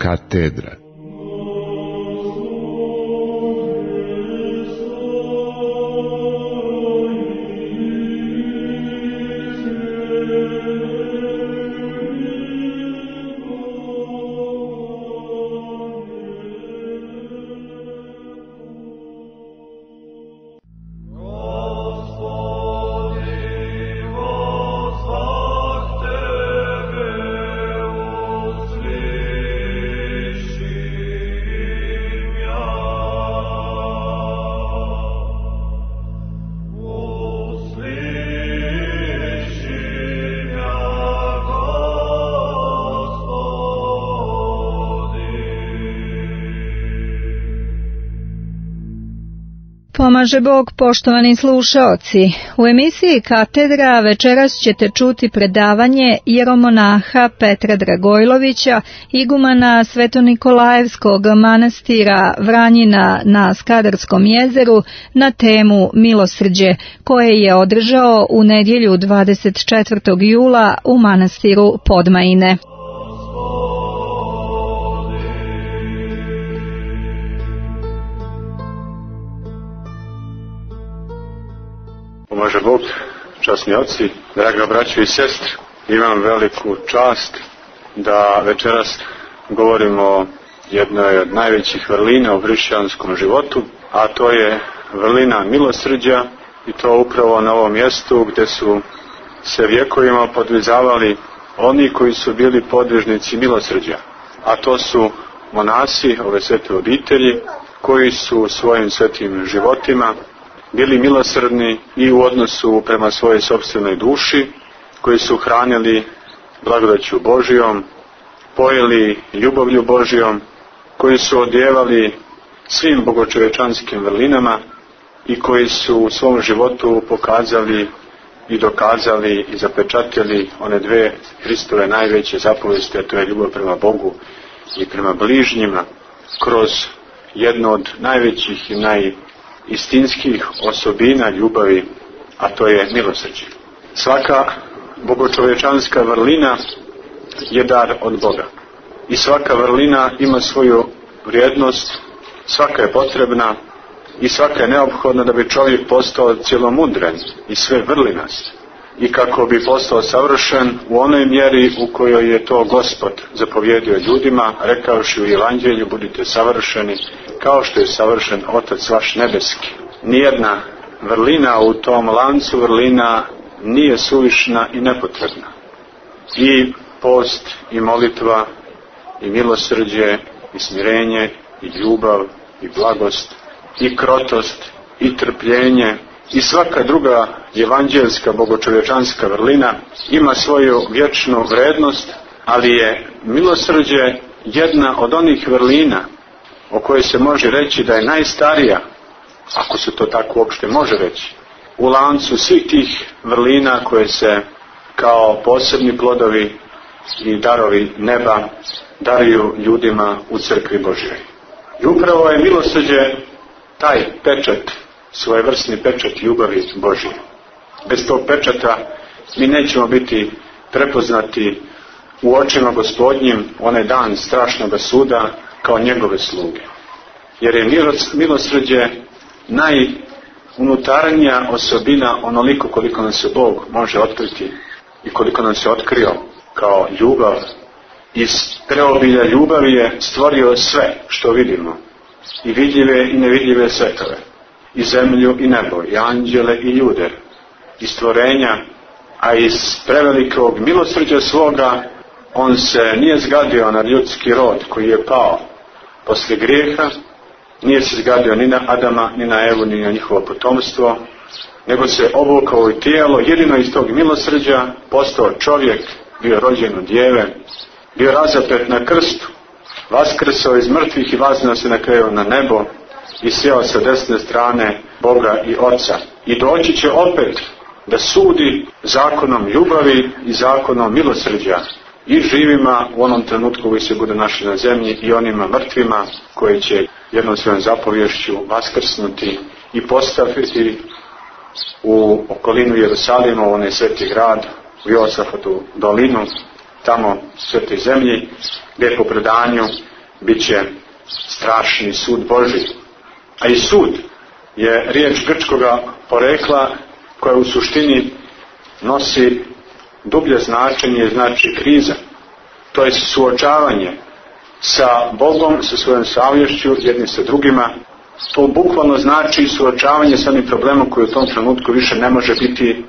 katedra. Pomaže Bog, poštovani slušaoci. U emisiji Katedra večeras ćete čuti predavanje jeromonaha Petra Dragojlovića, igumana Svetonikolajevskog manastira Vranjina na Skadarskom jezeru, na temu milosrđe, koje je održao u nedjelju 24. jula u manastiru Podmajine. Pomaže Bog, časni oci, draga braćo i sestre, imam veliku čast da večeras govorimo o jednoj od najvećih vrlina u hrišćanskom životu, a to je vrlina milosrđa, i to upravo na ovom mjestu gdje su se vjekovima podvizavali oni koji su bili podvižnici milosrđa, a to su monasi ove svete obitelji koji su svojim svetim životima bili milosrdni i u odnosu prema svojoj sopstvenoj duši, koji su hranili blagodaću Božijom, pojeli ljubavlju Božijom, koji su odjevali svim bogočovječanskim vrlinama i koji su u svom životu pokazali i dokazali i zapečatili one dve Hristove najveće zapovesti, a to je ljubav prema Bogu i prema bližnjima, kroz jednu od najvećih i najistinskih osobina ljubavi, a to je milosrđe. Svaka bogočovječanska vrlina je dar od Boga i svaka vrlina ima svoju vrijednost, svaka je potrebna i svaka je neophodna da bi čovjek postao cjelomudren i sve vrlinast, i kako bi postao savršen u onoj mjeri u kojoj je to Gospod zapovjedio ljudima, rekavši u Evanđelju: budite savršeni kao što je savršen Otac vaš nebeski. Nijedna vrlina u tom lancu vrlina nije suvišna i nepotrebna. I post, i molitva, i milosrđe, i smirenje, i ljubav, i blagost, i krotost, i trpljenje, i svaka druga evanđelska bogočovječanska vrlina ima svoju vječnu vrednost, ali je milosrđe jedna od onih vrlina o kojoj se može reći da je najstarija, ako se to tako uopšte može reći, u lancu svih tih vrlina koje se kao posebni plodovi i darovi neba daruju ljudima u crkvi Božjoj. I upravo je milosrđe taj pečat, svojevrsni pečat ljubavi Božje. Bez tog pečata mi nećemo biti prepoznati u očima Gospodnjim onaj dan strašnog suda kao njegove sluge. Jer je milosrđe najunutarnija osobina onoliko koliko nam se Bog može otkriti i koliko nam se otkrio kao ljubav. Iz preobilja ljubavi je stvorio sve što vidimo, i vidljive i nevidljive svetove, i zemlju i nebo, i anđele i ljude, i stvorenja, a iz prevelikog milosrđa svoga on se nije zgadio na ljudski rod koji je pao poslije grijeha, nije se zgadio ni na Adama, ni na Evu, ni na njihovo potomstvo, nego se obukao u tijelo, jedino iz tog milosrđa postao čovjek, bio rođen od djeve, bio razapet na krstu, vaskrsao iz mrtvih i vaznao se na kraju na nebo i sjeo sa desne strane Boga i Oca. I doći će opet da sudi zakonom ljubavi i zakonom milosrđa i živima u onom trenutku koji se bude našli na zemlji, i onima mrtvima koji će jednom svojom zapovješću vaskrsnuti i postaviti u okolinu Jerusalima, u onaj sveti grad, u Josafatu dolinu, tamo svete zemlji, gdje po predanju bit će strašni sud Božji. A i sud je riječ grčkoga porekla koja u suštini nosi dublje značenje, znači kriza. To je suočavanje sa Bogom, sa svojom savješću, jedni sa drugima. To bukvalno znači suočavanje sa onim problemom koji u tom trenutku više ne može biti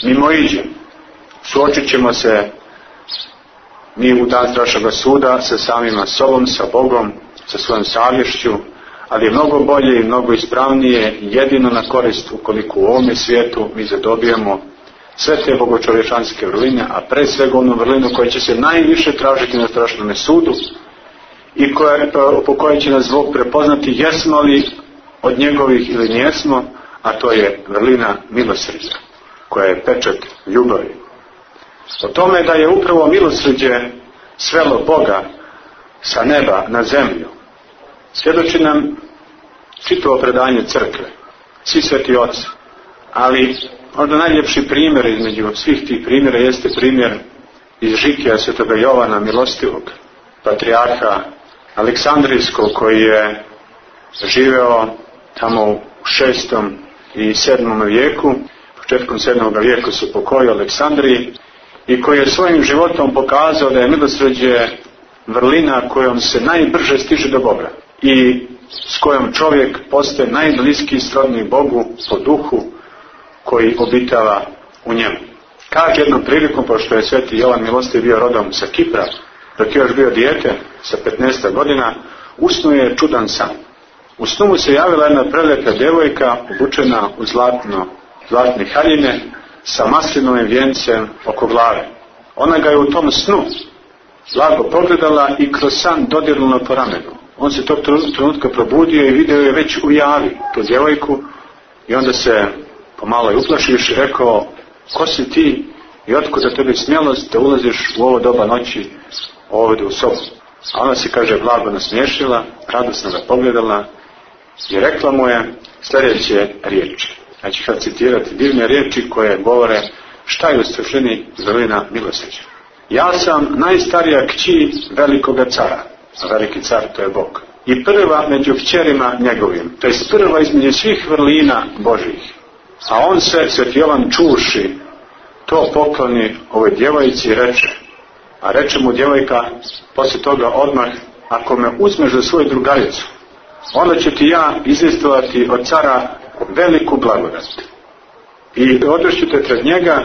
mimoiđen. Suočit ćemo se mi u dan strašnog suda sa samima sobom, sa Bogom, sa svojom savješću, ali je mnogo bolje i mnogo ispravnije jedino na korist ukoliko u ovome svijetu mi zadobijemo sve te bogočovječanske vrline, a pre svega onu vrlinu koja će se najviše tražiti na strašnom sudu i po kojoj će nas Bog prepoznati jesmo li od njegovih ili nijesmo, a to je vrlina milosrđa, koja je pečat ljubavi. O tome da je upravo milosrđe svelo Boga sa neba na zemlju svjedoči nam čitavo predanje crkve, svi sveti oci. Ali možda najljepši primjer između svih tih primjera jeste primjer iz Žikija svetoga Jovana Milostivog, patrijarha Aleksandrijskog, koji je živeo tamo u 6. i 7. vijeku, početkom 7. vijeku se pokojio Aleksandriji, i koji je svojim životom pokazao da je milosrđe vrlina kojom se najbrže stiže do Boga i s kojom čovjek postaje najbliskiji srodni Bogu po duhu koji obitava u njemu. Kaže jednom prilikom, pošto je sveti Jovan Milostiv bio rodom sa Kipra, dok je još bio dijete sa 15 godina, usnuo je čudan san. U snu mu se javila jedna prelijepa djevojka obučena u zlatne haljine sa maslinovim vijencem oko glave. Ona ga je u tom snu blago pogledala i kroz san dodirnula po ramenu. On se tog trenutka probudio i vidio je već u javi tu djevojku i onda se pomalo i uplašiš i rekao: ko si ti i otkuda tebi smjelost da ulaziš u ovo doba noći ovdje u sobu? A ona se, kaže, blago nasmiješila, radosno ga pogledala i rekla mu je sljedeće riječi. Ja ću sad citirati divne riječi koje govore šta je u suštini vrlina milosrđa. Ja sam najstarija kći velikoga cara, a veliki car to je Bog, i prva među kćerima njegovim, to je prva između svih vrlina Božih. A on se, sveti Jovan, čuši, to pokloni ovoj djevojci i reče, a reče mu djevojka poslije toga odmah: ako me uzmeš za svoju drugaricu, onda ću ti ja izvjestovati od cara veliku blagodat i odvešću te pred njega,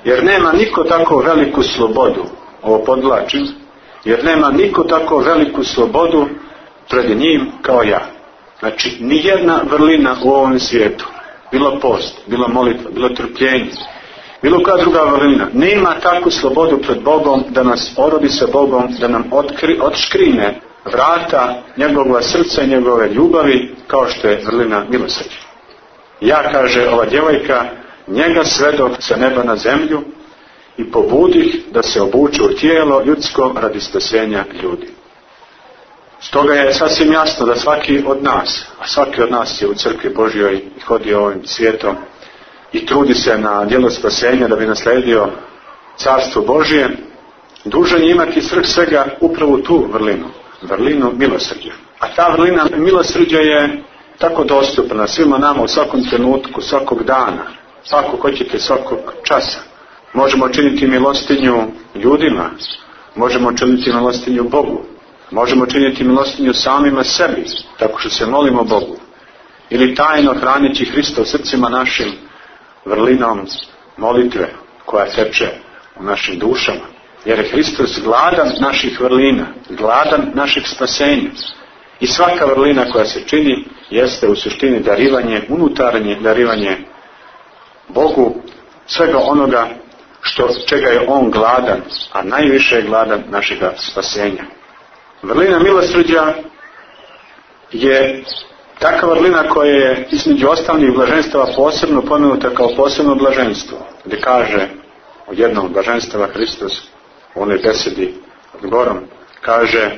jer nema niko tako veliku slobodu, ovo podvlačim, jer nema niko tako veliku slobodu pred njim kao ja. Znači, nijedna vrlina u ovom svijetu, bilo post, bilo molitva, bilo trpljenje, bilo koja druga vrlina, nema takvu slobodu pred Bogom da nas orodi sa Bogom, da nam otškrine vrata njegovog srca i njegove ljubavi, kao što je vrlina milosrđa. Ja, kaže ova djevojka, njega svedok sa neba na zemlju i pobudih da se obuče u tijelo ljudsko radi spasenja ljudi. Stoga je sasvim jasno da svaki od nas, a svaki od nas je u crkvi Božjoj i hodi ovim svijetom i trudi se na djelo spasenja da bi naslijedio carstvo Božje, dužan je imati svrh svega upravo tu vrlinu milosrđa. A ta vrlina milosrđa je tako dostupna svima nama u svakom trenutku, svakog dana, ako hoćete svakog časa. Možemo činiti milostinju ljudima, možemo činiti milostinju Bogu, možemo činiti milostinju samima sebi, tako što se molimo Bogu, ili tajno hranići Hrista u srcima našim vrlinom molitve koja teče u našim dušama. Jer je Hristos gladan naših vrlina, gladan naših spasenja. I svaka vrlina koja se čini jeste u suštini darivanje, unutarnje darivanje Bogu svega onoga čega je On gladan, a najviše je gladan našega spasenja. Vrlina milosrđa je takva vrlina koja je između ostalih blaženstava posebno pomenuta kao posebno blaženstvo, gdje kaže od jednog blaženstava Hristos u onoj besedi od Gorom, kaže: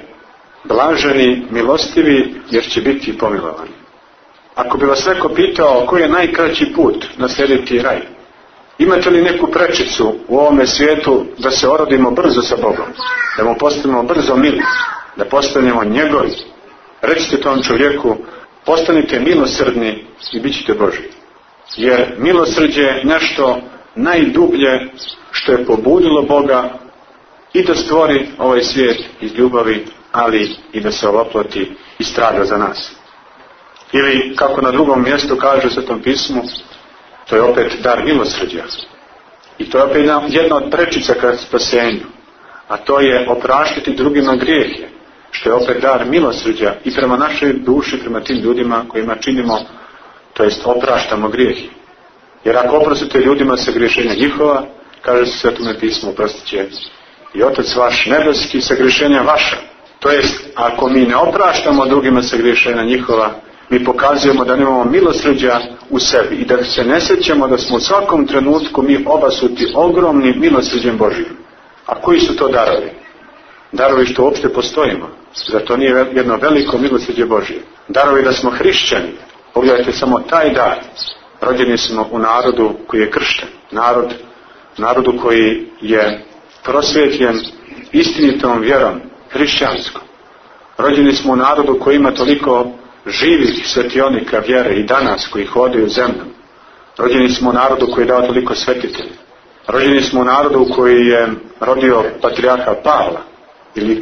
blaženi milostivi jer će biti pomilovani. Ako bi vas neko pitao koji je najkraći put naslijediti raj, imate li neku prečicu u ovome svijetu da se orodimo brzo sa Bogom, da mu postanemo brzo mili, da postanemo njegovi. Recite tom čovjeku, postanite milosrdni i bit ćete Božji. Jer milosrđe je nešto najdublje što je pobudilo Boga i da stvori ovaj svijet iz ljubavi, ali i da se ovoploti i strada za nas. Ili, kako na drugom mjestu kaže u Svetom pismu, to je opet dar milosrđa. I to je opet jedna od prečica ka spasenju. A to je opraštiti drugima grijehe, što je opet dar milosrđa i prema našoj duši, prema tim ljudima kojima činimo, to jest opraštamo grijehe. Jer ako oprostite ljudima sa griješenja njihova, kaže se u Svetome pismu, oprostit će i Otac vaš nebeski sa griješenja vaša. To jest, ako mi ne opraštamo drugima sa griješenja njihova, mi pokazujemo da nemamo milosrđa u sebi i da se ne sjećamo da smo u svakom trenutku mi obasuti ogromnim milosrđem Božijim. A koji su to darovi? Darovi što uopšte postojimo. Zar to nije jedno veliko milosrđe Božije? Darovi da smo hrišćani. Pogledajte samo taj dar. Rođeni smo u narodu koji je kršten. Narodu koji je prosvjetljen istinitom vjerom, hrišćanskom. Rođeni smo u narodu koji ima toliko živih svetionika vjere i danas koji hodaju zemljom. Rođeni smo u narodu koji je dao toliko svetitelja. Rođeni smo u narodu koji je rodio patrijarha Pavla, ili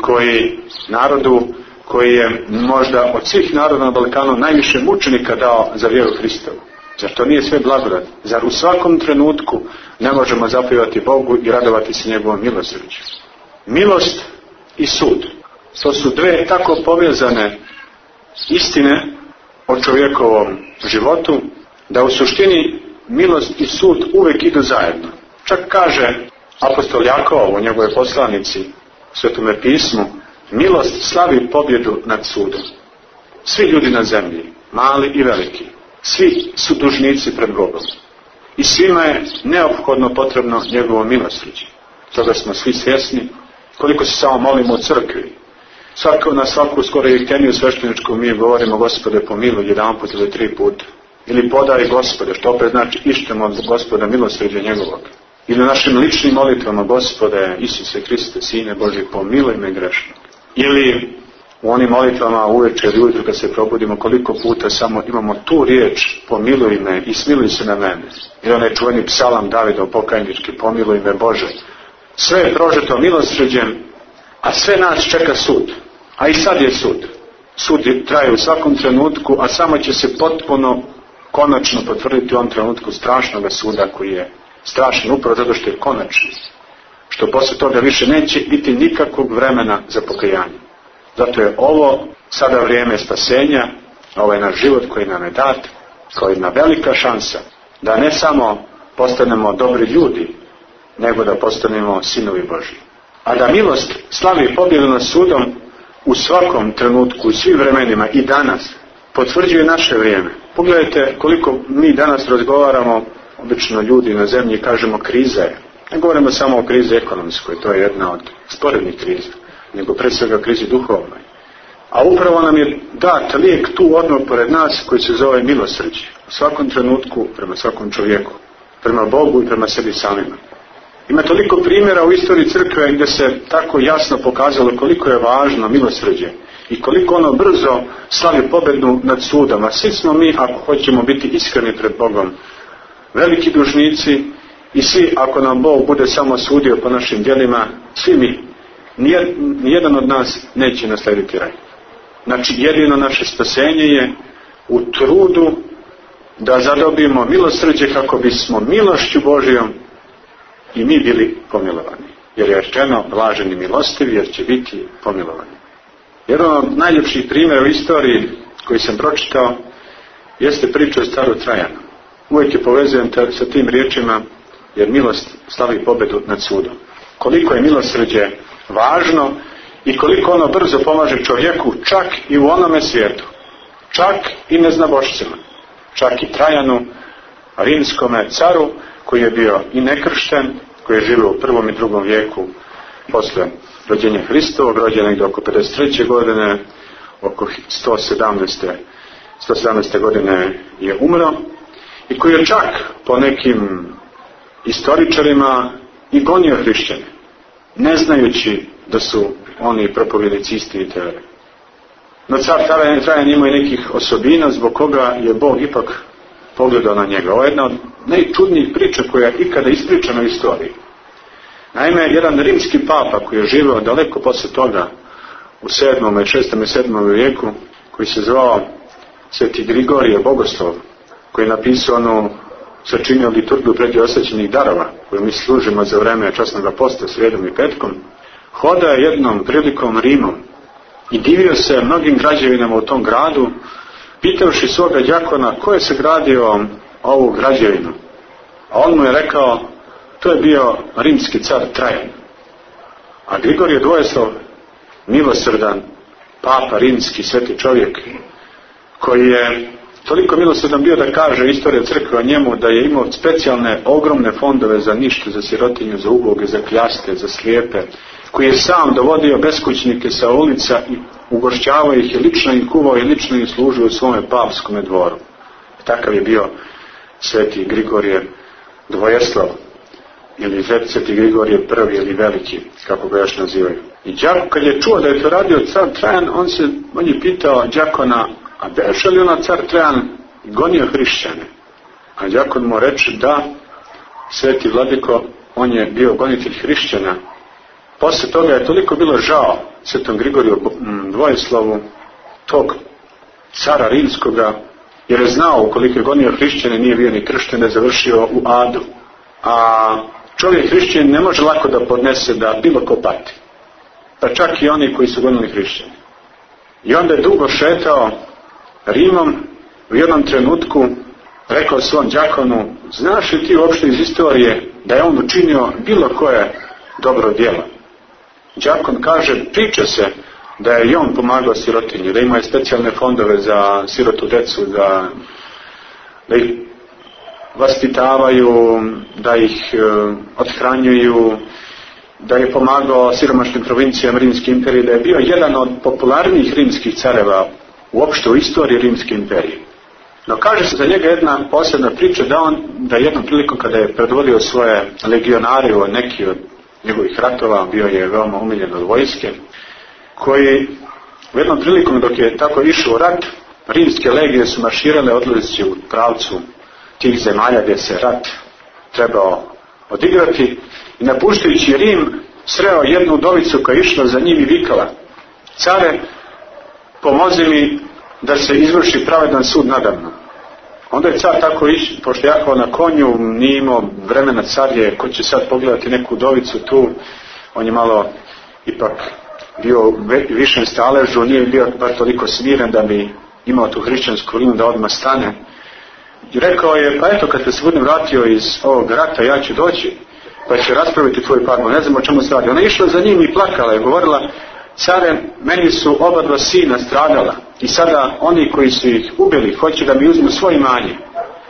narodu koji je možda od svih naroda na Balkanu najviše mučenika dao za vjeru Hristovu. Zar to nije sve blagodat? Zar u svakom trenutku ne možemo zapjevati Bogu i radovati se njegovom milosrđu? Milost i sud. To su dve tako povezane istine o čovjekovom životu, da u suštini milost i sud uvijek idu zajedno. Čak kaže apostol Jakov u njegovoj poslanici u Svetome pismu, milost slavi pobjedu nad sudom. Svi ljudi na zemlji, mali i veliki, svi su dužnici pred Bogom. I svima je neophodno potrebno njegovo milosrđe. Toga smo svi svjesni, koliko se samo molimo u crkvi. Na svaku skoro jefteniju svešteničku mi govorimo Gospode pomiluj jedanput ili 3 puta. Ili podari Gospode, što opet znači ištemo od Gospoda milosrđe njegovog. Ili u našim ličnim molitvama Gospode Isuse Hriste, Sine Božji, pomiluj me grešnog. Ili u onim molitvama uveče ili ujutro kad se probudimo, koliko puta samo imamo tu riječ pomiluj me i smiluj se na mene. Ili onaj čuveni psalam Davidov pokajnički, pomiluj me Bože. Sve je prožeto milosrđem, a sve nas čeka sud. A i sad je sud. Sud traje u svakom trenutku, a samo će se potpuno konačno potvrditi u ovom trenutku strašnog suda koji je strašan upravo zato što je konačni. Što posle toga više neće biti nikakvog vremena za pokajanje. Zato je ovo sada vrijeme spasenja, ovaj naš život koji nam je dat, kao jedna velika šansa da ne samo postanemo dobri ljudi, nego da postanemo sinovi Božji. A da milost slavi pobjedu nad sudom u svakom trenutku, u svim vremenima i danas, potvrđuje naše vrijeme. Pogledajte koliko mi danas razgovaramo, obično ljudi na zemlji, kažemo kriza je. Ne govorimo samo o krizi ekonomskoj, to je jedna od sporednih kriza, nego pre svega krizi duhovnoj. A upravo nam je dat lijek tu odmah pored nas koji se zove milosrđe. U svakom trenutku, prema svakom čovjeku, prema Bogu i prema sebi samima. Ima toliko primjera u istoriji crkve gdje se tako jasno pokazalo koliko je važno milosrđe i koliko ono brzo slavi pobjedu nad sudom. A svi smo mi, ako hoćemo biti iskreni pred Bogom, veliki dužnici i svi, ako nam Bog bude samo sudio po našim djelima, svi mi, nijedan od nas neće naslediti raj. Znači, jedino naše spasenje je u trudu da zadobijemo milosrđe kako bismo milošću Božijom i mi bili pomilovani. Jer je rečeno blaženi milostivi jer će biti pomilovani. Jedan od najljepših primjera u istoriji koji sam pročitao jeste priča o staru Trajanu. Uvijek je povezujem sa tim riječima jer milost slavi pobjedu nad sudom. Koliko je milosrđe važno i koliko ono brzo pomaže čovjeku čak i u onome svijetu. Čak i neznabošcima. Čak i Trajanu, rimskome caru koji je bio i nekršten, koji je živio u 1. i 2. vijeku posle rođenja Hristovog, rođen negdje oko 53. godine, oko 117. godine je umro i koji je čak po nekim istoričarima i gonio hrišćane, ne znajući da su oni propovjednici istinite. No car Trajan ima i nekih osobina zbog koga je Bog ipak pogledao na njega. Ovo je jedna od najčudnijih priča koja je ikada ispričana u istoriji. Naime, jedan rimski papa koji je živio daleko posle toga u 7. i 6. i 7. vijeku, koji se zvao Sveti Grigorije Bogoslov, koji je napisao sačinio liturgiju predosvećenih darova, koju mi služimo za vreme časnog posta srijedom i petkom, hoda je jednom prilikom Rimom i divio se mnogim građevinama u tom gradu, pitavši svoga đakona ko je sagradio ovu građevinu. A on mu je rekao, to je bio rimski car Trajan. A Grigorije Dvojeslov, milosrdan papa rimski, sveti čovjek, koji je toliko milosrdan bio da kaže istorija crkve o njemu da je imao specijalne ogromne fondove za ništa, za sirotinju, za uboge, za kljaste, za slijepe, koji je sam dovodio beskućnike sa ulica i ugošćavao ih i lično ih kuvao i lično ih služio u svome papskome dvoru. Takav je bio sveti Grigorije Dvojeslov, ili sveti Grigorije prvi ili veliki, kako ga još nazivaju. I đak, kad je čuo da je to radio car Trajan, on je pitao đakona, a beše li ona car Trajan gonio hrišćane? A đakon mu reče da, sveti vladiko, on je bio gonitelj hrišćana. Posle toga je toliko bilo žao svetom Grigoriju Dvojeslovu, tog cara rimskoga, jer je znao ukoliko je gonio hrišćane nije bio ni kršten, da je završio u adu. A čovjek hrišćan ne može lako da podnese da bilo ko pati, pa čak i oni koji su gonili hrišćane. I onda je dugo šetao Rimom, u jednom trenutku rekao svom đakonu, znaš li ti uopšte iz istorije da je on učinio bilo koje dobro djelo? Đakon kaže, priča se da je i on pomagao sirotinji, da ima specijalne fondove za sirotu decu, da ih vaspitavaju, da ih othranjuju, da je pomagao siromašnim provincijama Rimske imperije, da je bio jedan od popularnijih rimskih careva uopšte u istoriji Rimske imperije. No kaže se za njega jedna posebna priča da jednom prilikom kada je predvodio svoje legionare u neki od njegovih ratova, bio je veoma umiljen od vojske, koji u jednom prilikom dok je tako išao u rat, rimske legije su marširale odlazeći u pravcu tih zemalja gdje se rat trebao odigrati i napuštajući Rim sreo jednu udovicu koja je išla za njim i vikala, care, pomozi mi da se izvrši pravedan sud nadamno. Onda je car tako išao, pošto je jahao na konju, nije imao vremena, car je, ko će sad pogledati neku udovicu tu, on je malo ipak bio u višem staležu, nije bio bar toliko smiren da bi imao tu hrišćansku linu da odmah stane. I rekao je, pa eto, kad se budem vratio iz ovog rata, ja ću doći, pa će raspraviti tvoju parbu, ne znam o čemu se radi. Ona je išla za njim i plakala je, govorila, care, meni su oba dva sina stradala i sada oni koji su ih ubili hoće da mi uzmu svoje imanje.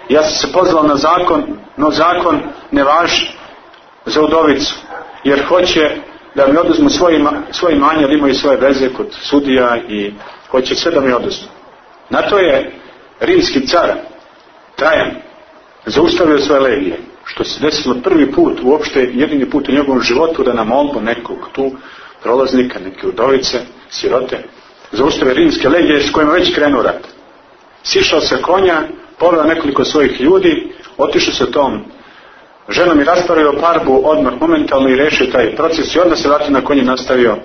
Ja sam se pozvala na zakon, no zakon ne važi za udovicu, jer hoće da mi oduzmu svoje imanje, da imaju svoje veze kod sudija i hoće sve da mi oduzmu. Na to je rimski car Trajan zaustavio svoje legije, što se desilo prvi put, uopšte jedini put u njegovom životu, da na molbu nekog tu prolaznika, neke udovice, sirote, zaustavio rimske legije s kojima već krenuo rat. Sišao se konja, poveo nekoliko svojih ljudi, otišao se tom ženom i raspravio parbu odmah momentalno i rešio taj proces i onda se vratio na konje i nastavio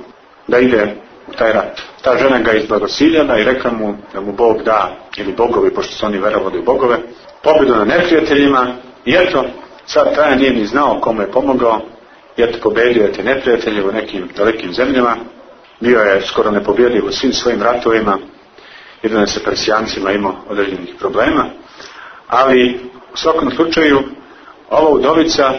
da ide u taj rat. Ta žena ga izblagosiljala i rekla mu da mu Bog da, ili bogovi, pošto su oni verovali u bogove, pobjedu na neprijateljima i eto, car Trajan nije ni znao komu je pomogao i eto pobedio je te neprijatelje u nekim dalekim zemljama, bio je skoro nepobjediv u svim svojim ratovima, jedino je sa Persijancima imao određenih problema, ali u svakom slučaju ova udovica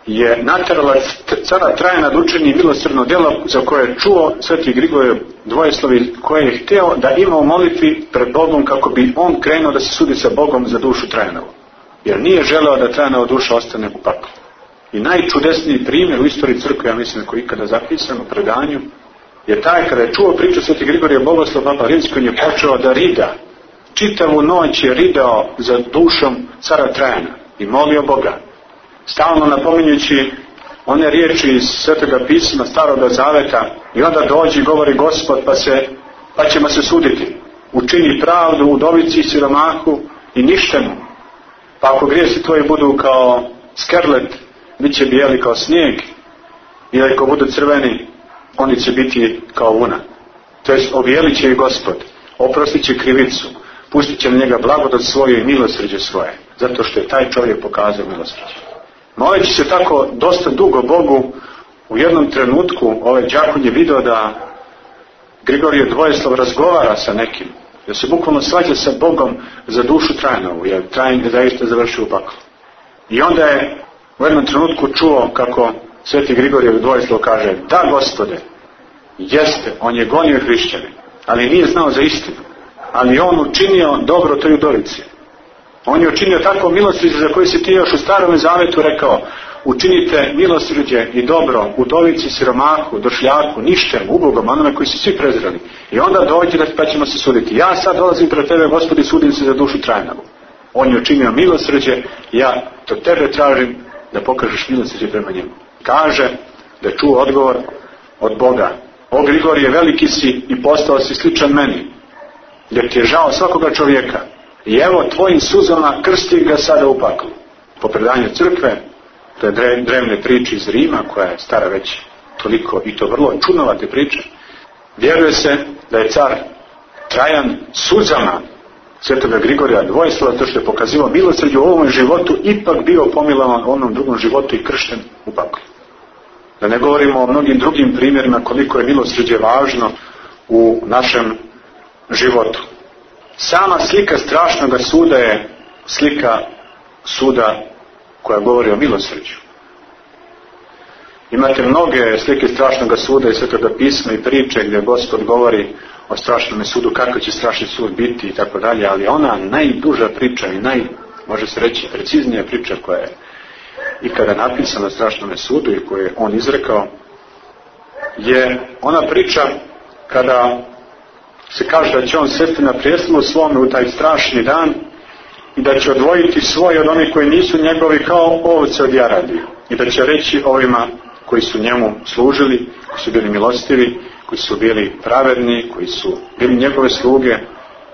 je naterala cara Trajana da učini milosrdno djelo za koje je čuo sveti Grigorije Dvojeslovi, koje je htio da ima u molitvi pred Bogom kako bi on krenuo da se sudi sa Bogom za dušu Trajanovu. Jer nije želeo da Trajanova duša ostane u paklu. I najčudesniji primjer u istoriji crkve, ja mislim koji je ikada zapisan u predanju, je taj kada je čuo priču sveti Grigorije Bogoslov Papa Rimski, on je počeo da rida. Čitavu noć je ridao za dušom cara Trajana i molio Boga, stalno napominjući one riječi iz Svetoga pisma Staroga Zaveta i onda dođe i govori Gospod pa ćemo se suditi. Učini pravdu udovici i siromahu i ništemu. Pa ako grijesi tvoji budu kao skerlet, bit će bijeli kao snijeg, i ako budu crveni, oni će biti kao vuna. To jest obijelit će i Gospod, oprostit će krivicu, pustit će na njega blagodat svoju i milosrđe svoje, zato što je taj čovjek pokazao milosrđe. Moleći se tako dosta dugo Bogu, u jednom trenutku ovaj đakon je vidio da Grigorije Dvojeslav razgovara sa nekim, da se bukvalno svađa sa Bogom za dušu Trajanovu, jer Trajan je zaista završio u paklu. I onda je u jednom trenutku čuo kako sveti Grigorije Dvojeslav kaže: da, Gospode, jeste, on je gonio hrišćane, ali nije znao za istinu. Ali on učinio dobro toj udovici. On je učinio takvo milosrđe za koje si ti još u Starom Zavetu rekao: učinite milosrđe i dobro udovici, siromahu, došljaku, ništemu, ubogom, onome koji su svi prezreli. I onda dođe pa ćemo se suditi. Ja sad dolazim pred tebe, Gospodi, sudim se za dušu Trajanovu. On je učinio milosrđe, ja to tebe tražim da pokažeš milosrđe prema njemu. Kaže da je čuo odgovor od Boga: o Grigorije, veliki si i postao si sličan meni, jer ti je žao svakoga čovjeka. I evo tvojim suzama krsti ga sada u paklu. Po predanju crkve, to je drevne priče iz Rima, koja je stara već toliko, i to vrlo čudnovate priče, vjeruje se da je car Trajan suzama svetoga Grigorija Dvojeslava, to što je pokazivao milosrđe u ovom životu, ipak bio pomilovan u onom drugom životu i kršten u paklu. Da ne govorimo o mnogim drugim primjerima koliko je milosrđe važno u našem životu. Sama slika strašnog suda je slika suda koja govori o milosrđu. Imate mnoge slike strašnog suda iz Svetoga pisma i priče gdje Gospod govori o strašnom sudu, kako će strašni sud biti i tako dalje, ali ona najduža priča i može se reći, preciznija priča koja je ikada napisana o strašnom sudu i koju je on izrekao, je ona priča kada se kaže da će on sesti na prijestolu svome u taj strašni dan i da će odvojiti svoje od onih koji nisu njegovi kao ovce od jaradi, i da će reći ovima koji su njemu služili, koji su bili milostivi, koji su bili pravedni, koji su bili njegove sluge,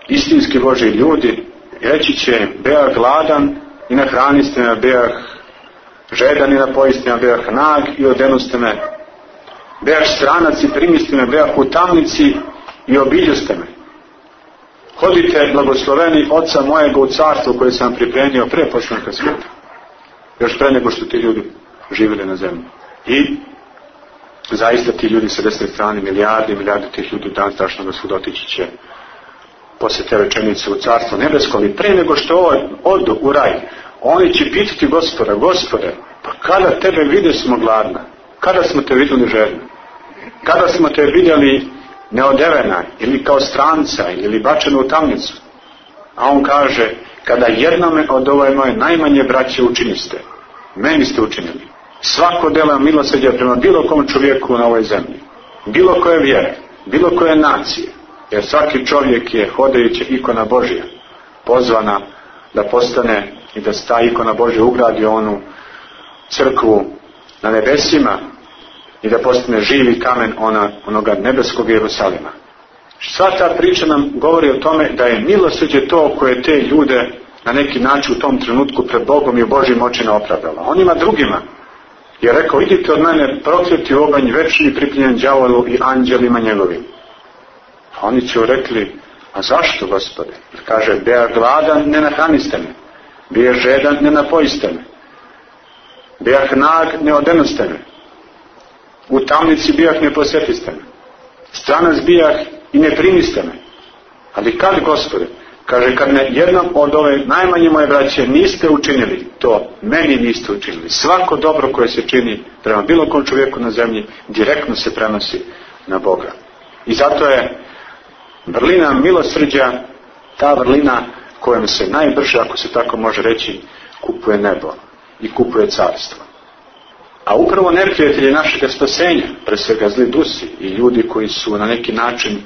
istinski Božji ljudi, i reći će: beah gladan i nahraniste me, beah žedan i napojiste me, beah nag i odenuste me, beah stranac i primiste me, beah u tamnici i obiđoste me. Hodite blagosloveni Oca mojega u carstvu koje sam pripremio pre postanka svijeta, još pre nego što ti ljudi živjeli na zemlji. I zaista ti ljudi sa desne strane, milijardi tih ljudi dan strašnog suda otići će poslije te rečenice u carstvo nebesko, ali pre nego što odu u raj, oni će pitati Gospoda: Gospode, pa kada tebe vide smo gladna? Kada smo te vidjeli željna? Kada smo te vidjeli neodevena ili kao stranca ili bačenu u tamnicu? A on kaže: kada jednome od ove moje najmanje braće učiniste, meni ste učinili. Svako delo milosrđa prema bilo kom čovjeku na ovoj zemlji, bilo koje vjere, bilo koje nacije, jer svaki čovjek je hodajuća ikona Božja, pozvana da postane i da ta ikona Božja ugradi onu crkvu na nebesima i da postane živi kamen onoga nebeskog Jerusalima. Sva ta priča nam govori o tome da je milosrđe to koje te ljude na neki način u tom trenutku pred Bogom i u Božjim očima opravdala. Onima drugima je rekao: idite od mene prokleti oganj večni, pripljen đavolu i anđelima njegovim. A oni su rekli: a zašto, Gospode? Kaže: beah gladan, ne nahraniste me, beah žedan, ne napojiste me, beah nag, ne odenuste me, u tamnici bijah, ne posjetiste me, stranac bijah i ne primiste me. Ali kad, Gospode? Kaže: kad ne jednom od ove najmanje moje braće niste učinili, to meni niste učinili. Svako dobro koje se čini prema bilo kom čovjeku na zemlji direktno se prenosi na Boga. I zato je vrlina milosrđa ta vrlina kojom se najbrže, ako se tako može reći, kupuje nebo i kupuje carstvo. A upravo neprijatelji našeg spasenja, pre svega zli dusi i ljudi koji su na neki način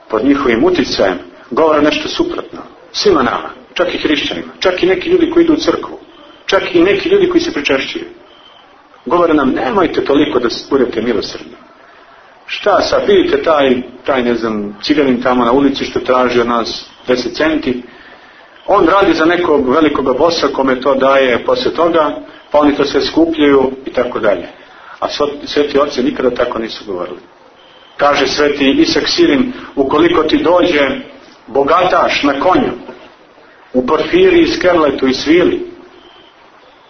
pod njihovim uticajem, govore nešto suprotno svima nama, čak i hrišćanima, čak i neki ljudi koji idu u crkvu, čak i neki ljudi koji se pričešćuju. Govore nam, nemojte toliko da budete milosrdni. Šta sad, vidite taj ne znam, ciganin tamo na ulici što traži od nas 10 centi, on radi za nekog velikog bosa kome to daje poslije toga, pa oni to sve skupljaju i tako dalje. A sveti oci nikada tako nisu govorili. Kaže sveti Isak Sirin, ukoliko ti dođe bogataš na konju, u porfiriji, skerletu i svili,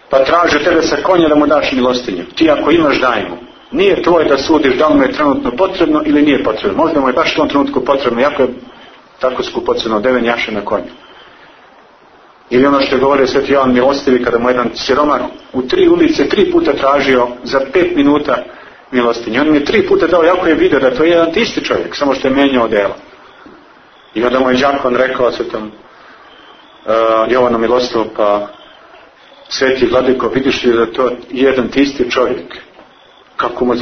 pa traže tebe sa konja da mu daš milostinju, ti ako imaš daj mu. Nije tvoj da sudiš da li mu je trenutno potrebno ili nije potrebno. Možda mu je baš u tom trenutku potrebno, jako je tako skupoceno 9 jaše na konju. Ili ono što je govorio sveti Jovan Milostivi, kada mu jedan siromah u 3 ulice 3 puta tražio za 5 minuta milostinje. On mi je 3 puta dao, jako je vidio da to je jedan isti čovjek, samo što je menjao dela. I onda mu je đakon rekao svetom Jovanu Milostivu, pa sveti vladiko, vidiš li da to je jedan isti čovjek?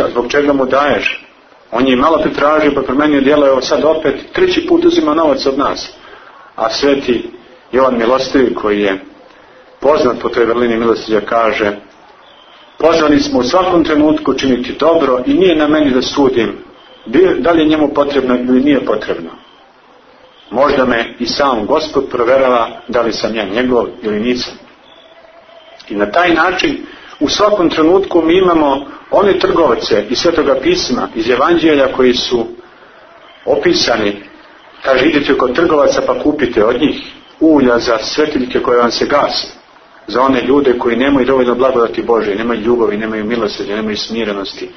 Zbog čega mu daješ? On je malo pretražio, pa promenio djelo, evo sad opet 3. put uzima novac od nas. A sveti Jovan Milostivi, koji je poznat po toj vrlini milostinja, kaže, pozvani smo u svakom trenutku činiti dobro i nije na meni da sudim da li je njemu potrebno ili nije potrebno. Možda me i sam Gospod provjerava da li sam ja njegov ili nisam. I na taj način u svakom trenutku mi imamo one trgovce iz Svetoga pisma, iz Evanđelja koji su opisani. Kaže, idite kod trgovaca pa kupite od njih ulja za svetiljke koje vam se gase. Za one ljude koji nemaju dovoljno blagodati Božje, nemaju ljubavi, nemaju milosrđa, nemaju smirenosti.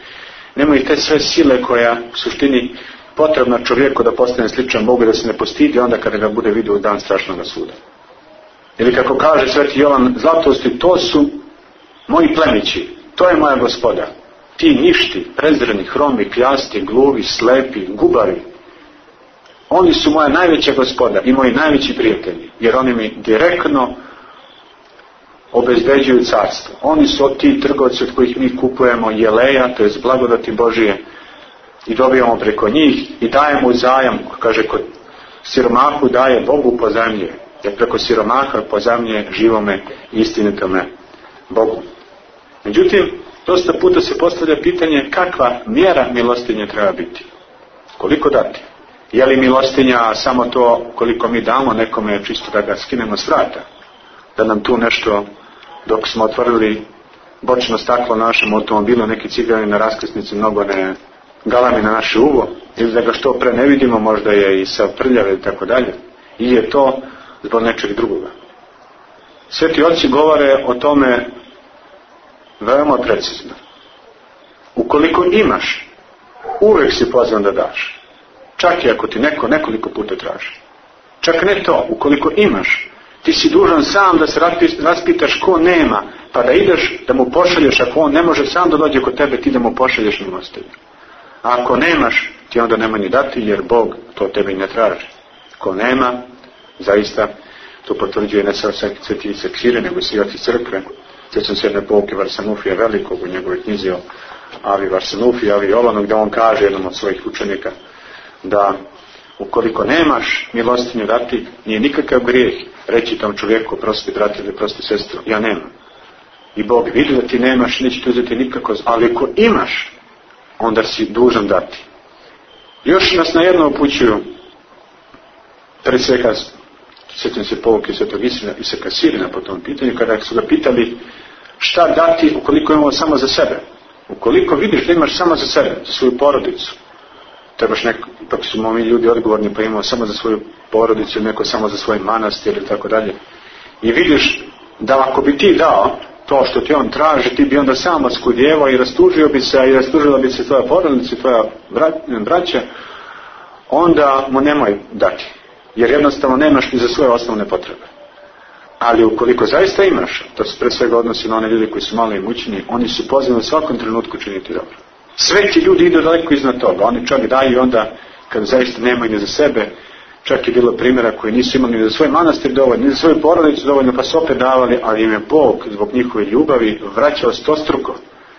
Nemaju te sve sile koja u suštini potrebna čovjeku da postane sličan Bogu, da se ne postidi onda kada ga bude vidio u dan strašnog suda. Ili kako kaže sveti Jovan Zlatosti, to su moji plemići, to je moja gospoda. Ti ništi, prezreni, hromi, kljasti, gluvi, slepi, gubari. Oni su moja najveća gospoda i moji najveći prijatelji, jer oni mi direktno obezbeđuju carstvo. Oni su ti trgovci od kojih mi kupujemo jeleja, to je blagodati Božije, i dobijamo preko njih i dajemo zajam, kaže, kod siromahu daje Bogu pozajmljuje, jer preko siromaha pozajmljuje živome istinitome Bogu. Međutim, dosta puta se postavlja pitanje kakva mjera milostinje treba biti. Koliko dati? Je li milostinja samo to koliko mi damo nekome, čisto da ga skinemo s vrata? Da nam tu nešto, dok smo otvorili bočno staklo na našem automobilu, neki cigani na raskrsnici mnogo ne galami na naše uvo, ili da ga što pre ne vidimo, možda je i sa prljave i tako dalje, ili je to zbog nečeg drugoga. Sveti oci govore o tome veoma precizno. Ukoliko imaš, uvek si pozvan da daš. Čak i ako ti neko nekoliko puta traži. Čak ne to, ukoliko imaš, ti si dužan sam da se raspitaš ko nema, pa da ideš da mu pošalješ, ako on ne može sam da dođe kod tebe, ti da mu pošalješ milostinju. A ako nemaš, ti onda nema ni dati, jer Bog to tebe i ne traži. Ko nema, zaista to potvrđuje ne samo sveti Isak Sirin, nego i svi oci crkve. Sjećam se jedne pouke Varsanufija velikog u njegove knjizi o Avi Varsanufija, Avi Jovanu, gdje on kaže jednom od svojih učenika da ukoliko nemaš milostinju dati, nije nikakav grijeh reći tom čovjeku, prosti brat ili prosti sestru, ja nemam. I Bog vidi da ti nemaš, neće ti uzeti nikako, ali ako imaš, onda si dužan dati. Još nas na jedno upućuju, pred svega, sjećam se pouke Svetog Isaka Sirina po tom pitanju, kada su ga pitali šta dati ukoliko imamo samo za sebe. Ukoliko vidiš da imaš samo za sebe, za svoju porodicu, trebaš neko, ipak su mi ljudi odgovorni pa imamo samo za svoju porodicu, neko samo za svoj manastir ili tako dalje. I vidiš da ako bi ti dao to što ti on traži, ti bi onda sam oskudjevao i rastužio bi se, i rastužila bi se tvoja porodica, tvoja braća, onda mu nemoj dati. Jer jednostavno nemaš ni za svoje osnovne potrebe. Ali ukoliko zaista imaš, to se pre svega odnosi na one ljudi koji su malo imućni, oni su pozivani u svakom trenutku činiti dobro. Sve ti ljudi idu daleko iznad toga. Oni čak daju onda, kad zaista nemaju ni za sebe, čak je bilo primjera koji nisu imali ni za svoj manastir dovoljno, ni za svoju porodicu dovoljno, pa su opet davali, ali im je Bog zbog njihove ljubavi vraćao stostruko.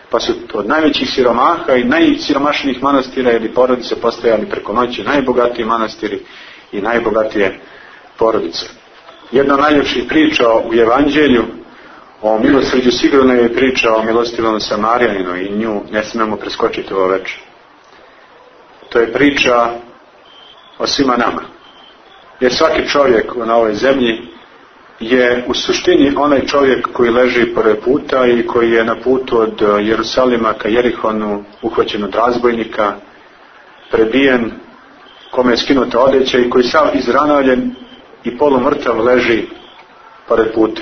Pa su od najvećih siromaha i najsiromašnijih manastira ili porodice postajali preko noći najbogatiji manastiri i najbogatije porodice. Jedna od najljepših priča u Evanđelju O milosrđu sigurno je priča o milostivom Samarjaninu i nju ne smemo preskočiti ovo večer. To je priča o svima nama. Jer svaki čovjek na ovoj zemlji je u suštini onaj čovjek koji leži pored puta i koji je na putu od Jerusalima ka Jerihonu uhvaćen od razbojnika, prebijen, kome je skinuta odjeća i koji sav izranavljen i polumrtav leži pored puta.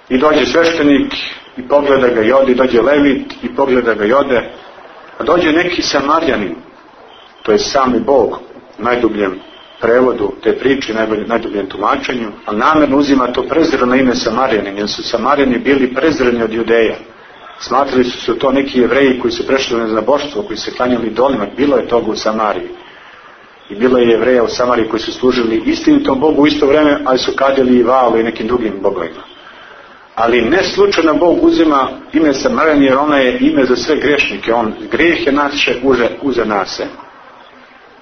I dođe sveštenik i pogleda ga i ode, dođe levit i pogleda ga i ode, a dođe neki Samarjanin, to je sami Bog u najdubljem prevodu te priče, najdubljem tumačenju, ali namjerno uzima to prezirano ime Samarjanin, jer su Samarjani bili prezirani od Judeja. Smatrali su to neki Jevreji koji su prešli na nezaboštvo, koji se klanjali idolima. Bilo je toga u Samariji. I bilo je Jevreja u Samariji koji su služili istinitom Bogu u isto vreme, ali su kadili i Vaalu i nekim drugim bogovima. Ali ne slučajno Bog uzima ime Samarjan, jer ona je ime za sve grešnike. Grijeh je naše uze nase.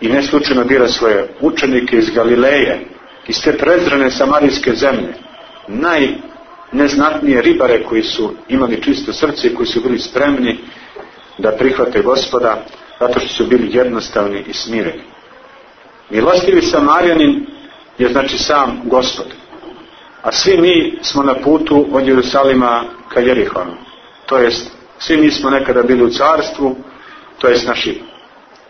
I ne slučajno bira svoje učenike iz Galileje, iz te prezrene samarijske zemlje, najneznatnije ribare koji su imali čisto srce i koji su bili spremni da prihvate Gospoda, zato što su bili jednostavni i smireni. Milostivi Samarjanin je znači sam Gospod, a svi mi smo na putu od Jerusalima ka Jerihonu. To jest, svi mi smo nekada bili u carstvu, to jest naši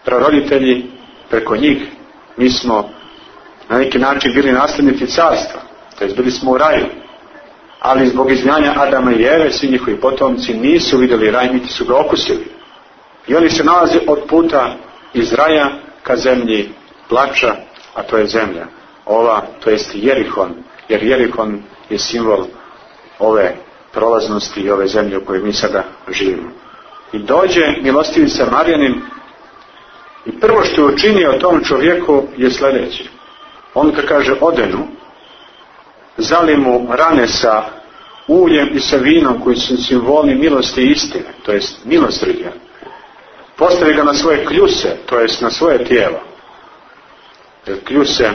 praroditelji, preko njih mi smo na neki način bili nasljednici carstva, to jest bili smo u raju, ali zbog izgnanja Adama i Eve svi njihovi potomci nisu vidjeli raj, niti su ga okusili. I oni se nalaze od puta iz raja ka zemlji plača, a to je zemlja to jest Jerihon, jer Jerihon je simbol ove prolaznosti i ove zemlje u kojoj mi sada živimo. I dođe milostivi Samarjanin i prvo što je učinio tom čovjeku je sljedeće. On kad kaže odenu, zali mu rane sa uljem i sa vinom koji su simboli milosti i istine, to jest milosrđa. Postavi ga na svoje kljuse, to jest na svoje tijelo. Jer kljuse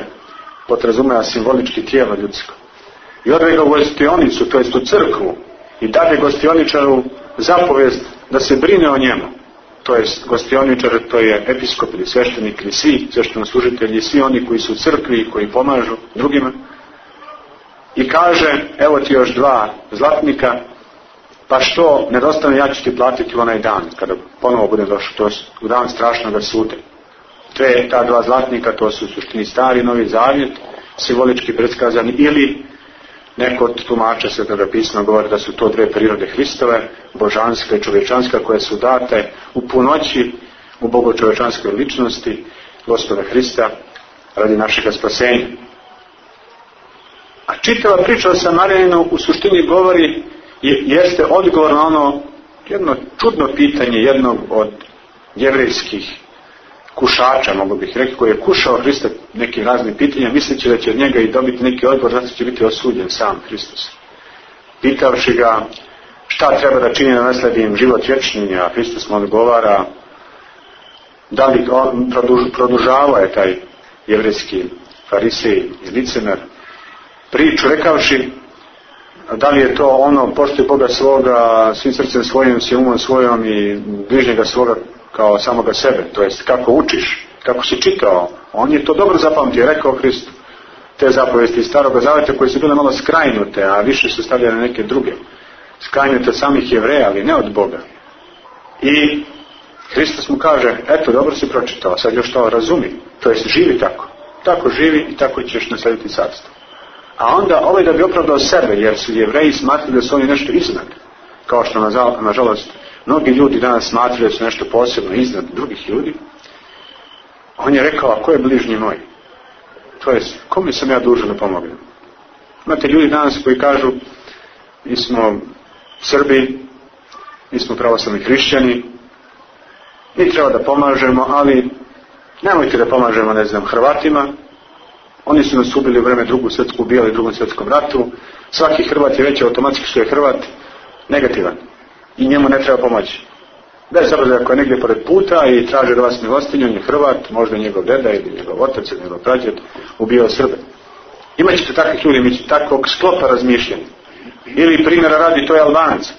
podrazumeva simbolički tijelo ljudsko. I odve ga u gostionicu, to jest u crkvu, i dade gostioničaru zapovijest da se brine o njemu. To jest gostioničar, to je episkop ili sveštenik ili svi sveštenoslужitelji, svi oni koji su u crkvi i koji pomažu drugima. I kaže, evo ti još 2 zlatnika, pa što nedostane, ja ću ti platiti onaj dan, kada ponovo bude došao, to je u dan strašnog suda. Ta 2 zlatnika, to su u suštini Stari Novi Zavjet, simbolički predskazani, ili neko od tumača Svetoga pisma govori da su to 2 prirode Hristove, božanska i čovječanska, koje su date u punoći u bogočovječanskoj ličnosti Gospoda Hrista radi našega spasenja. A čitava priča o Samarjaninu u suštini govori, jeste odgovor na ono jedno čudno pitanje jednog od jevrejskih kušača, mogu bih reći, koji je kušao Hrista nekim raznim pitanjima, misleći da će od njega i dobiti neki odgovor, zato će biti osuđen sam Hristos. Pitavši ga šta treba da čini da nasledim život vječni, a Hristos mu odgovara da li on produžava je taj jevrejski farisej i licemer priču, rekavši da li je to ono poštuje Boga svoga svim srcem svojim, svim umom svojom i bližnjega svoga kao samoga sebe, to jest kako učiš, kako si čitao. On je to dobro zapamtio, rekao Hristu. Te zapovesti iz Staroga Zaveta koje su bile malo skrajnute, a više su stavljene na neke druge. Skrajnute od samih Jevreja, ali ne od Boga. I Hristos mu kaže, eto, dobro si pročitao, sad još to razumi, to jest živi tako. Tako živi i tako ćeš naslediti carstvo. A onda da bi opravdao sebe, jer su Jevreji smatrali da su oni nešto iznad, kao što nažalost mnogi ljudi danas smatraju da su nešto posebno iznad drugih ljudi. On je rekao, a ko je bližnji moj? To jest, kome sam ja dužan da pomognem? Imate ljudi danas koji kažu, mi smo Srbi, mi smo pravoslavni hrišćani, mi treba da pomažemo, ali nemojte da pomažemo, Hrvatima. Oni su nas ubili u vreme ubijali u Drugom svjetskom ratu. Svaki Hrvat je već automatski što je Hrvat negativan. I njemu ne treba pomoći. Bez obzira ako je negdje pored puta i traže da vas milostinju, on je Hrvat, možda njegov deda ili njegov otac ili njegov prađed ubijao Srbe. Imaćete takvih ljudi, mi ćete takvog sklopa razmišljanja. Ili primjera radi, to je Albanac.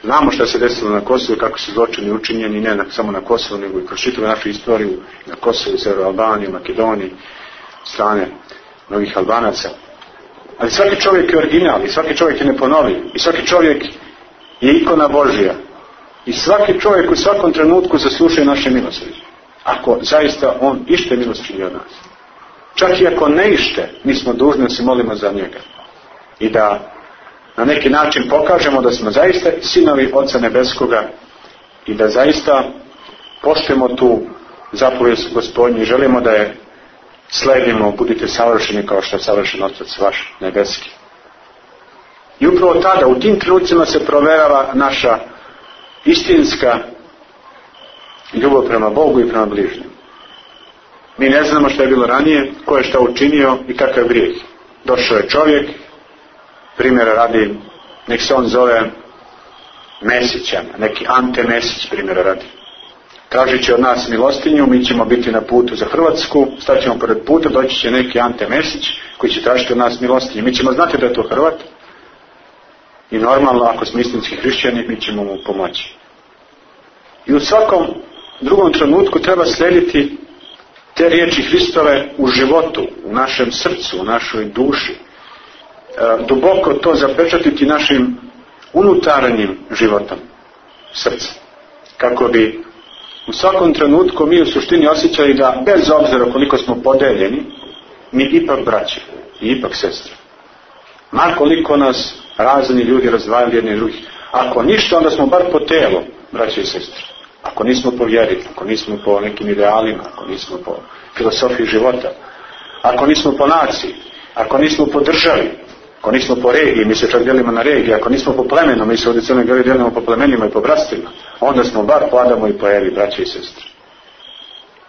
Znamo šta se desilo na Kosovu, kako su zločini učinjeni, ne samo na Kosovu, nego i kroz čitavu našu istoriju, na Kosovu, Severnu Albaniju, Makedoniji, strane mnogih Albanaca. Ali svaki čovjek je original, i svaki čovjek je neponovljiv, i svaki čovjek je ikona Božja. I svaki čovjek u svakom trenutku zaslužuje naše milosrđe. Ako zaista on ište milosrđe od nas. Čak i ako ne ište, mi smo dužni da se molimo za njega. I da na neki način pokažemo da smo zaista sinovi Oca Nebeskoga i da zaista poštujemo tu zapovijest Gospodnju i želimo da je sledimo, budite savršeni kao što je savršen Otac vaš nebeski. I upravo tada, u tim trenucima se proverava naša istinska ljubav prema Bogu i prema bližnjem. Mi ne znamo što je bilo ranije, ko je šta učinio i kakav grijeh. Došao je čovjek, primjera radi, nek se on zove Mesića, neki Ante Mesić, primjera radi. Tražit će od nas milostinju, mi ćemo biti na putu za Hrvatsku, staćemo pored puta, doći će neki Ante Mesić koji će tražiti od nas milostinju. Mi ćemo znati da je to Hrvat i normalno, ako smo istinski hrišćani, mi ćemo mu pomoći. I u svakom drugom trenutku treba slijediti te riječi Hristove u životu, u našem srcu, u našoj duši. Duboko to zapečatiti našim unutarnjim životom srca. Kako bi u svakom trenutku mi u suštini osjećali da bez obzira koliko smo podeljeni, mi ipak braće i ipak sestre. Ma koliko nas razni ljudi razdvajali jedni i drugih. Ako ništa, onda smo bar po telu, braće i sestre. Ako nismo po vjeri, ako nismo po nekim idealima, ako nismo po filosofiji života, ako nismo po naciji, ako nismo po državi, ako nismo po regiji, mi se čak dijelimo na regiji, ako nismo po plemenu, mi se ovdje Crnoj Gori dijelimo po plemenima i po bratstvima, onda smo bar po Adamu i po Evi, braće i sestre.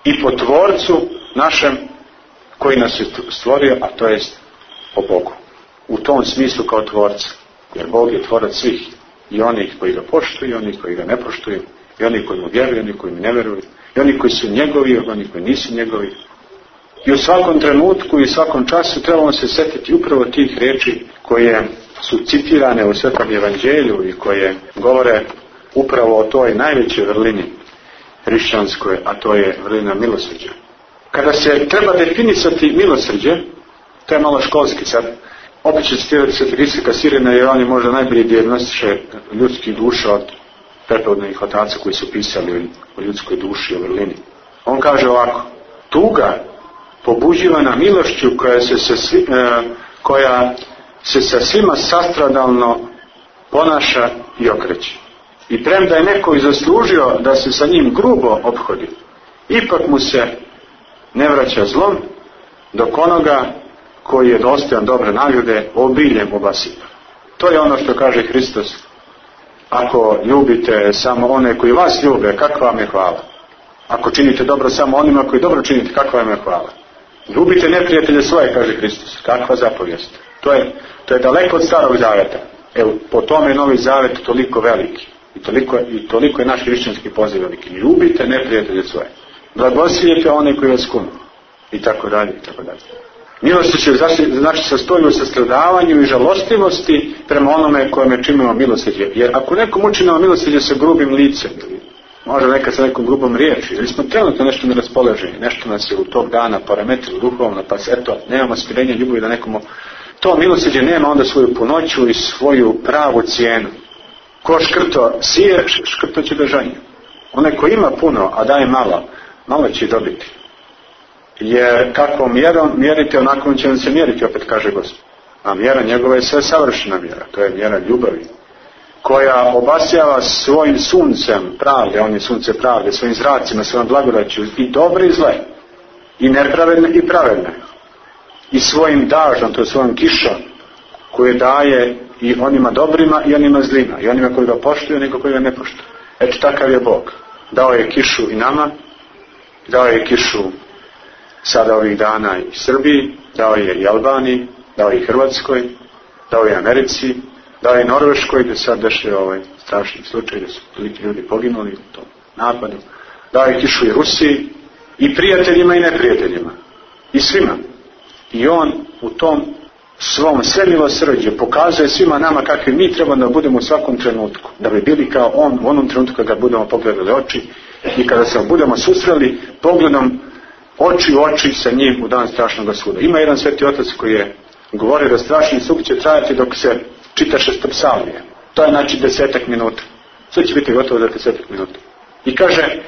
I po Tvorcu našem koji nas je stvorio, a to jest po Bogu. U tom smislu kao Tvorca. Jer Bog je tvorac svih. I onih koji ga poštuju, i onih koji ga ne poštuju, i oni koji mu vjeruju, i oni koji mu ne vjeruju, i oni koji su njegovi, i oni koji nisu njegovi. I u svakom trenutku i svakom času trebamo se sjetiti upravo tih riječi koje su citirane u Svetom Evanđelju i koje govore upravo o toj najvećoj vrlini hrišćanskoj, a to je vrlina milosrđa. Kada se treba definisati milosrđe, to je malo školski sad, opet će citirati Svetog Isaka Sirina, jer on je možda najbolji dijagnostiče ljudskih duša od prepodobnih otaca koji su pisali o ljudskoj duši, o vrlini. On kaže ovako: tuga pobuđivana milošću koja se sa svima sastradalno ponaša i okreće. I premda je neko i zaslužio da se sa njim grubo ophodi, ipak mu se ne vraća zlom, dok onoga koji je dostojan dobre nagrade obiljem obasipa. To je ono što kaže Hristos: ako ljubite samo one koji vas ljube, kakva vam je hvala? Ako činite dobro samo onima koji dobro činite, kakva vam je hvala? Ljubite neprijatelje svoje, kaže Hristos. Kakva zapovijest? To je daleko od Starog Zaveta. Evo, po tome je Novi Zavet toliko veliki. I toliko je naš hrišćanski poziv veliki. Ljubite neprijatelje svoje. Blagosiljete one koji vas kunu. I tako dalje, i tako dalje. Milosrđe znači sastoji u sastradavanju i žalostivosti prema onome kojeme činimo milosrđe. Jer ako nekom učinimo milosrđe sa grubim licem, ili možda nekad sa nekom grubom riječi, ili smo trenutno nešto neraspoloženi, nešto nas je u tog dana poremetilo duhovno, pa eto, nemamo smirenja ljubavi da nekomu, to milosrđe nema onda svoju punoću i svoju pravu cijenu. Ko škrto sije, škrto će da žanje. Onaj ko ima puno, a daje malo, malo će dobiti. Jer kakvom mjerom mjerite, onako će vam se mjeriti, opet kaže Gospod. A mjera njegova je sve savršena mjera, to je mjera ljubavi, koja obasjava svojim suncem pravde, on je sunce pravde, svojim zracima, svojom blagodaću, i dobre i zle, i nepravedne i pravedne, i svojim dažom, to je svojom kišom, koje daje i onima dobrima i onima zlima, i onima koji ga poštuju i onima koji ga ne poštuju. Eto, takav je Bog. Dao je kišu i nama, dao je kišu sada ovih dana i Srbiji, dao je i Albaniji, dao je i Hrvatskoj, dao je Americi, dao je Norveškoj, gdje sad dešava ovaj strašni slučaj, gdje su toliki ljudi poginuli u tom napadu, dao je kišu i Rusiji, i prijateljima i neprijateljima, i svima. I on u tom svom sve milosrđe pokazuje svima nama kakvi mi trebamo da budemo u svakom trenutku, da bi bili kao on u onom trenutku kada budemo pogledali oči i kada se budemo susreli pogledom oči u oči sa njim u dan strašnog suda. Ima jedan sveti otac koji je govorio da strašni sud će trajati dok se čita šestopsalmije. To je znači 10 minuta. Sve će biti gotovo za 10 minuta. I kaže,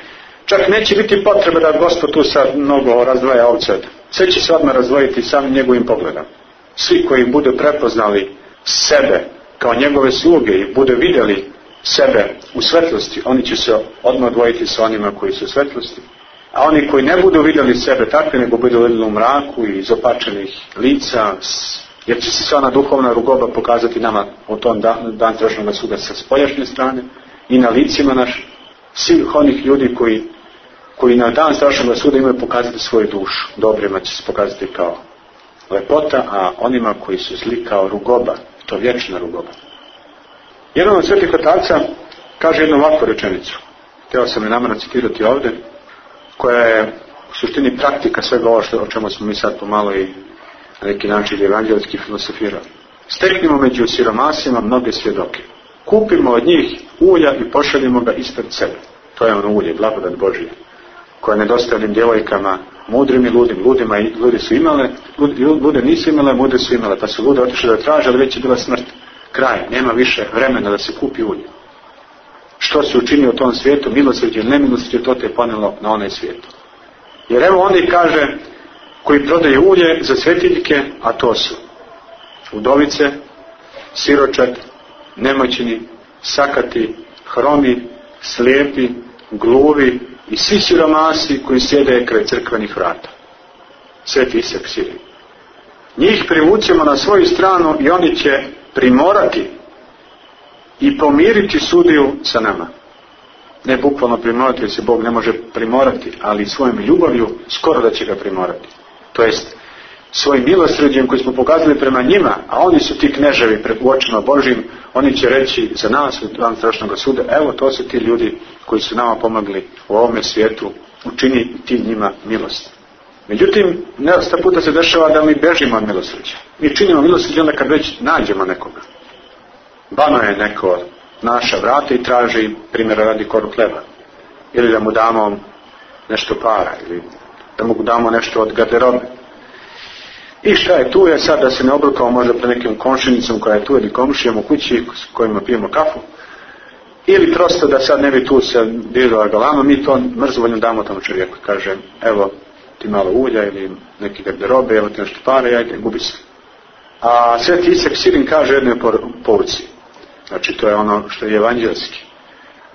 čak neće biti potrebe da Gospod tu sad mnogo razdvaja ovce. Sve će se odmah razdvojiti samim njegovim pogledom. Svi koji budu prepoznali sebe kao njegove sluge i budu vidjeli sebe u svetlosti, oni će se odmah odvojiti sa onima koji su u svetlosti. A oni koji ne budu vidjeli sebe takve, nego budu vidjeli u mraku i izopačenih lica, jer će se sva ona duhovna rugoba pokazati nama u tom dan strašnog suda sa spoljašnje strane i na licima naših, svih onih ljudi koji na dan strašnog suda imaju pokazati svoju dušu. Dobrima će se pokazati kao lepota, a onima koji su zli kao rugoba, to vječna rugoba. Jedan od svetih otaca kaže jednu ovakvu rečenicu, htio sam je namjerno citirati ovdje, koja je u suštini praktika svega ovo o čemu smo mi sad pomalo i na neki način evanđelski filosofirali. Steknimo među siromasima mnoge svjedoke. Kupimo od njih ulja i pošaljimo ga ispred sebe. To je ono ulje, blagodat Božija, koje nedostalim djevojkama, mudrim i ludim. Ludi su imale, lude nisu imale, mudre su imale, pa su lude otišle da traže, ali već je bila smrt. Kraj, nema više vremena da se kupi ulje. Što se učini u tom svijetu, milosrđe ili nemilosrđe, to te je ponelo na onaj svijet. Jer evo oni, kaže, koji prodaju ulje za svetiljke, a to su udovice, siročad, nemoćni, sakati, hromi, slijepi, gluvi i svi siromasi koji sjede kraj crkvenih vrata. Sveti Isak Sirin. Njih privučemo na svoju stranu i oni će primorati i pomiriti sudiju sa nama. Ne bukvalno primorati, jer se Bog ne može primorati, ali svojom ljubavlju skoro da će ga primorati. To jest, svojim milosrđem koji smo pokazali prema njima, a oni su ti kneževi pred očima Božjim, oni će reći za nas u dan strašnog suda, evo to su ti ljudi koji su nama pomogli u ovome svijetu, učini ti njima milost. Međutim, nedosta puta se dešava da mi bežimo od milosrđa. Mi činimo milosrđe onda kad već nađemo nekoga. Bano je neko naša vrata i traži, primjera radi, koru hleba. Ili da mu damo nešto para, ili da mu damo nešto od garderobe. I šta je tu? Je sad da se ne obrukamo možda pre nekim komšinicom koja je tu ili komšijom u kući s kojima pijemo kafu. Ili prosto da sad ne bi tu se dirala galama, mi to mrzovoljno damo tom čovjeku. Kaže, evo ti malo ulja ili neki garderobe, evo ti nešto para, ajde, gubi se. A sveti Isak Sirin kaže jednoj pouci. Znači to je ono što je evanđelski.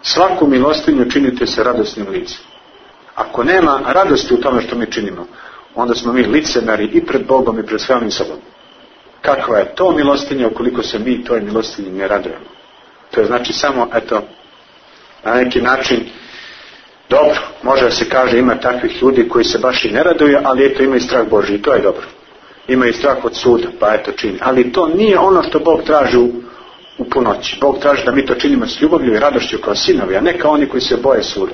Svaku milostinju činite se radosnim licem. Ako nema radosti u tome što mi činimo, onda smo mi licemeri i pred Bogom i pred samim sobom. Kakva je to milostinja ukoliko se mi toj milostinji ne radujemo? To je znači samo, eto, na neki način, dobro, može da se kaže ima takvih ljudi koji se baš i ne raduju, ali eto ima i strah Božji i to je dobro. Ima i strah od suda, pa eto čini. Ali to nije ono što Bog traži u punoći. Bog traži da mi to činimo s ljubavlju i radošću kao sinovi, a ne kao oni koji se boje suda.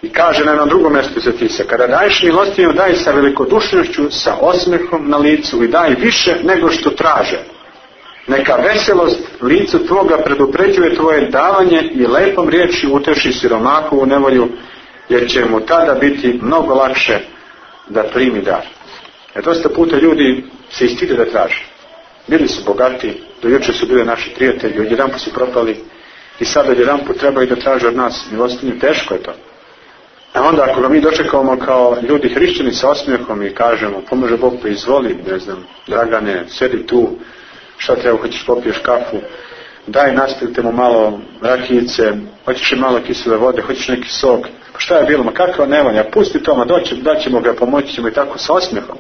I kaže na jednom drugom mjestu Sveti Isak, kada daješ milostinju, daj sa velikodušnošću, sa osmehom na licu i daj više nego što traže. Neka veselost licu tvoga predupređuje tvoje davanje i lepom riječi uteši siromahovu nevolju, jer će mu tada biti mnogo lakše da primi dar. Jer dosta puta ljudi se istide da traže. Bili su bogati, do jučer su bili naši prijatelji, odjedanput su propali i sad odjedanput trebaju da traže od nas milostinju. Teško je to. A onda ako ga mi dočekamo kao ljudi hrišćani sa osmijehom i kažemo pomože Bog pa izvoli, ne znam, Dragane, sedi tu, šta treba, hoćeš popiješ kafu, daj nastavite mu malo rakijice, hoćeš i malo kisele vode, hoćeš neki sok, pa šta je bilo, ma kakva nevolja, pusti to, ma daćemo ga, pomoći ćemo i tako sa osmijehom.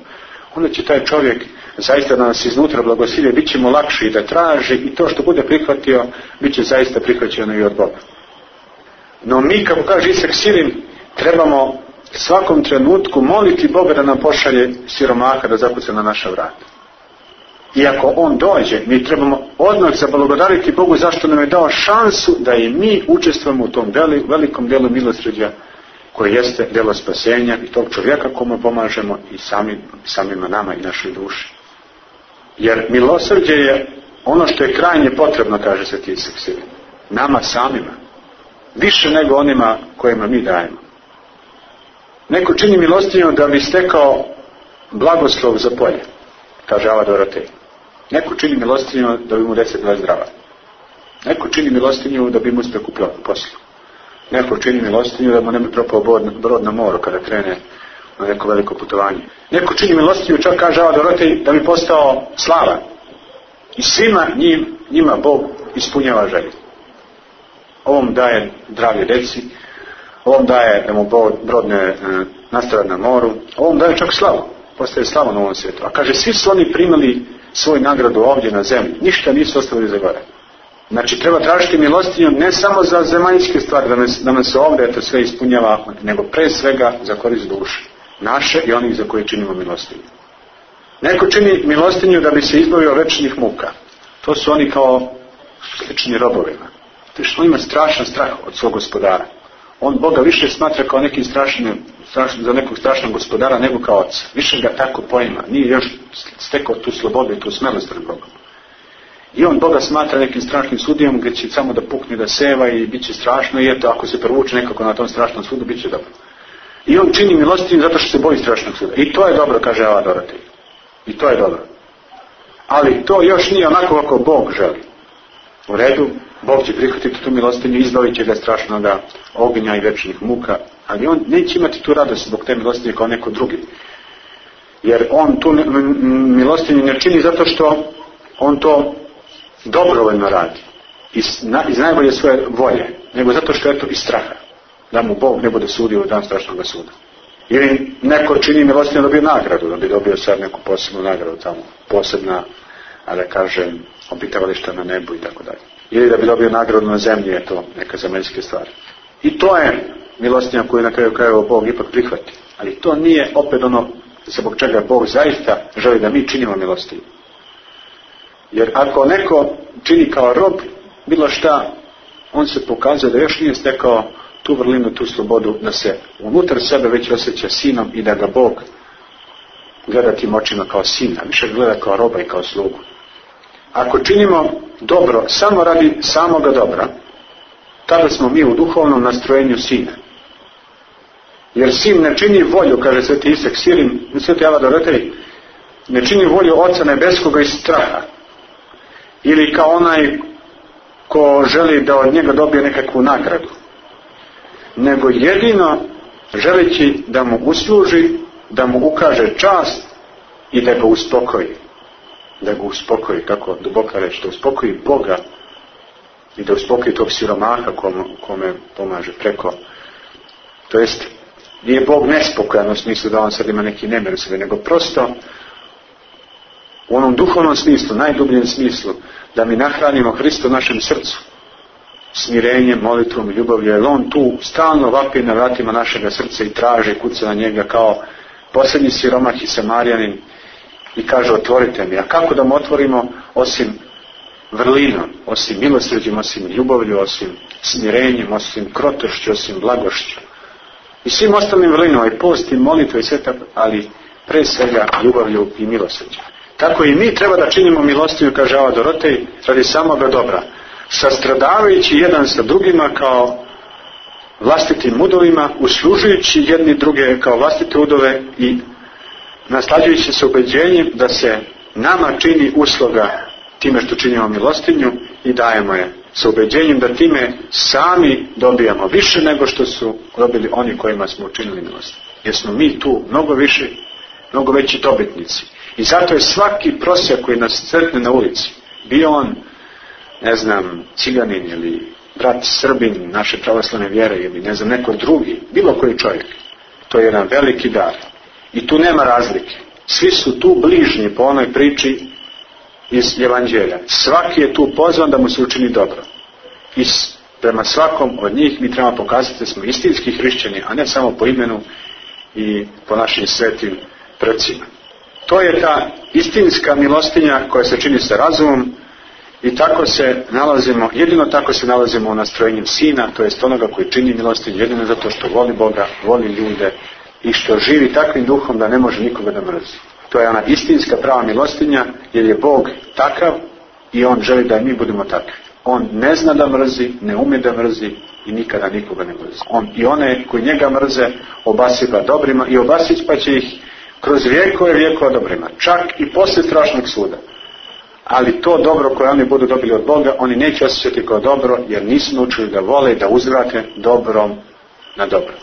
Onda će taj čovjek zaista da nas iznutra blagosilje, bit će mu lakši da traži i to što bude prihvatio, bit će zaista prihvaćeno i od Boga. No mi, kako kaže Isak Sirin, trebamo svakom trenutku moliti Boga da nam pošalje siromaha da zakuca na naša vrata. I ako on dođe, mi trebamo odmah zablagodariti Bogu zašto nam je dao šansu da i mi učestvujemo u tom velikom delu milosrđa koje jeste delo spasenja i tog čovjeka komu pomažemo i samima nama i našoj duši. Jer milosrđe je ono što je krajnje potrebno, kaže Sveti Isak Sirin, nama samima, više nego onima kojima mi dajemo. Neko čini milostinju da bi stekao blagoslov za polje, kaže Ava Dorotej. Neko čini milostinju da bi mu deca bila zdrava. Neko čini milostinju da bi mu uspeh u poslu. Neko čini milostinju da mu ne bi propao brod na moru kada krene na neko veliko putovanje. Neko čini milostinju, čak kaže Ava Dorotej, da bi postao slavan. I svima njima Bog ispunjava želje. Ovom daje zdravlje deci, ovom daje da mu brod ne nastrada na moru, ovom daje čak slavu, postaje slava na ovom svijetu. A kaže, svi su oni primili svoju nagradu ovdje na zemlji, ništa nisu ostavili za gore. Znači, treba tražiti milostinju ne samo za zemaljske stvari, da nam se ovdje to sve ispunjava, nego pre svega za korist duše, naše i onih za koje činimo milostinju. Neko čini milostinju da bi se izbavio večnih muka. To su oni kao slični robovima. To što on ima strašan strah od svog gospodara. On Boga više smatra kao neki za nekog strašnog gospodara nego kao oca. Više ga tako poima. Nije još stekao tu slobodu i tu smelost pred Bogom. I on Boga smatra nekim strašnim sudijom gdje će samo da pukne, da seva i bit će strašno. I eto, ako se provuče nekako na tom strašnom sudu, bit će dobro. I on čini milostinju zato što se boji strašnog suda. I to je dobro, kaže Ava Dorotej. I to je dobro. Ali to još nije onako kako Bog želi. U redu, Bog će prihvatiti tu milostinju, izbavit će ga strašnog ognja i večnih muka, ali on neće imati tu radost zbog te milostinje kao neko drugi. Jer on tu milostinju ne čini zato što on to dobrovoljno radi. Iz najbolje svoje volje, nego zato što je to iz straha. Da mu Bog ne bude sudio u dan strašnog suda. Ili neko čini milostinju da dobije nagradu, da bi dobio sad neku posebnu nagradu tamo, posebna, a da kažem, obitavališta na nebu i tako dalje. Ili da bi dobio nagradu na zemlji, je to neka zemaljske stvari. I to je milostinja koju na kraju krajeva Bog ipak prihvati. Ali to nije opet ono zbog čega Bog zaista želi da mi činimo milostinju. Jer ako neko čini kao rob bilo šta, on se pokazuje da još nije stekao tu vrlinu, tu slobodu, da se unutar sebe već osjeća sinom i da ga Bog gleda tim očima kao sina, više gleda kao roba i kao slugu. Ako činimo dobro samo radi samoga dobra, tada smo mi u duhovnom nastrojenju sina. Jer sin ne čini volju, kaže Sveti Isak Sirin, Sveti Ava Dorotej, ne čini volju Oca Nebeskoga iz straha. Ili kao onaj ko želi da od njega dobije nekakvu nagradu. Nego jedino želeći da mu usluži, da mu ukaže čast i da ga uspokoji. Da ga uspokoji, kako duboka reč, da uspokoji Boga i da uspokoji tog siromaha kome pomaže preko. To jest, nije Bog nespokojan u smislu da on sad ima neki nemir u sebi, nego prosto u onom duhovnom smislu, najdubljem smislu, da mi nahranimo Hrista u našem srcu. Smirenjem, molitvom i ljubavlju, jer on tu stalno vapi na vratima našega srca i traže, kuca na njega kao posljednji siromah i Samarijanin i kaže otvorite mi. A kako da mu otvorimo osim vrlinom, osim milosrđem, osim ljubavlju, osim smirenjem, osim krotošću, osim blagošću i svim ostalim vrlinama i post i molitva i sve tako, ali pre svega ljubavlju i milosrđem. Tako i mi treba da činimo milostinju, kaže Ava Dorotej, radi samoga dobra, sastradavajući jedan sa drugima kao vlastitim udovima, uslužujući jedni druge kao vlastite udove i naslađujući se ubeđenjem da se nama čini usluga time što činimo milostinju i dajemo je, sa ubeđenjem da time sami dobijamo više nego što su dobili oni kojima smo učinili milostinju. Jer smo mi tu mnogo više, mnogo veći dobitnici. I zato je svaki prosjak koji nas sretne na ulici, bio on, ne znam, ciganin ili brat Srbin naše pravoslavne vjere ili ne znam, neko drugi, bilo koji čovjek, to je jedan veliki dar. I tu nema razlike. Svi su tu bližnji po onoj priči iz Evanđelja. Svaki je tu pozvan da mu se učini dobro. I prema svakom od njih mi trebamo pokazati da smo istinski hrišćani, a ne samo po imenu i po našim svetim precima. To je ta istinska milostinja koja se čini sa razumom i tako se nalazimo, jedino tako se nalazimo u nastrojenju sina, to jest onoga koji čini milostinju, jedino zato što voli Boga, voli ljude i što živi takvim duhom da ne može nikoga da mrzi. To je ona istinska prava milostinja, jer je Bog takav i On želi da mi budemo takvi. On ne zna da mrzi, ne umije da mrzi i nikada nikoga ne mrzi. On i one koji njega mrze obasipa dobrima i obasipa će ih kroz vjekova dobrima, čak i poslije strašnog suda. Ali to dobro koje oni budu dobili od Boga, oni neće osjećati kao dobro, jer nisu naučili da vole i da uzvrate dobrom na dobro.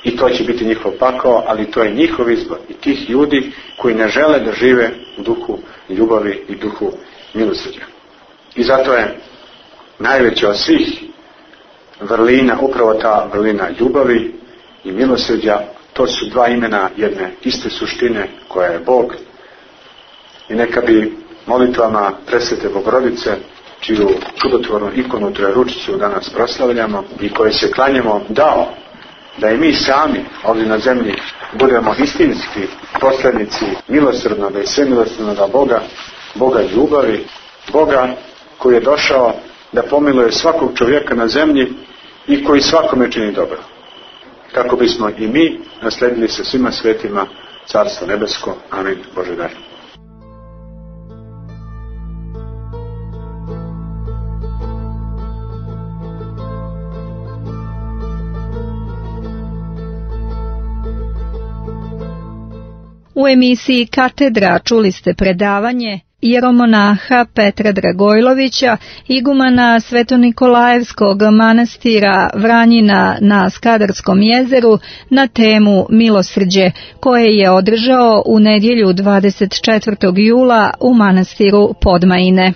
I to će biti njihov pakao, ali to je njihov izbor i tih ljudi koji ne žele da žive u duhu ljubavi i duhu milosrđa. I zato je najveća od svih vrlina upravo ta vrlina ljubavi i milosrđa. To su dva imena jedne iste suštine koja je Bog. I neka bi molitvama Presvete Bogorodice, čiju čudotvornu ikonu Trojeručicu danas proslavljamo i koje se klanjamo, dao da i mi sami ovdje na zemlji budemo istinski poslanici milosrdnoga i svemilosrdnoga Boga, Boga ljubavi, Boga koji je došao da pomiluje svakog čovjeka na zemlji i koji svakome čini dobro. Kako bismo i mi nasledili sa svima svetima Carstvo nebesko. Amin. Bože daj. U emisiji Katedra čuli ste predavanje jeromonaha Petra Dragojlovića, igumana Svetonikolajevskog manastira Vranjina na Skadarskom jezeru na temu milosrđe, koje je održao u nedjelju 24. jula u manastiru Podmajine.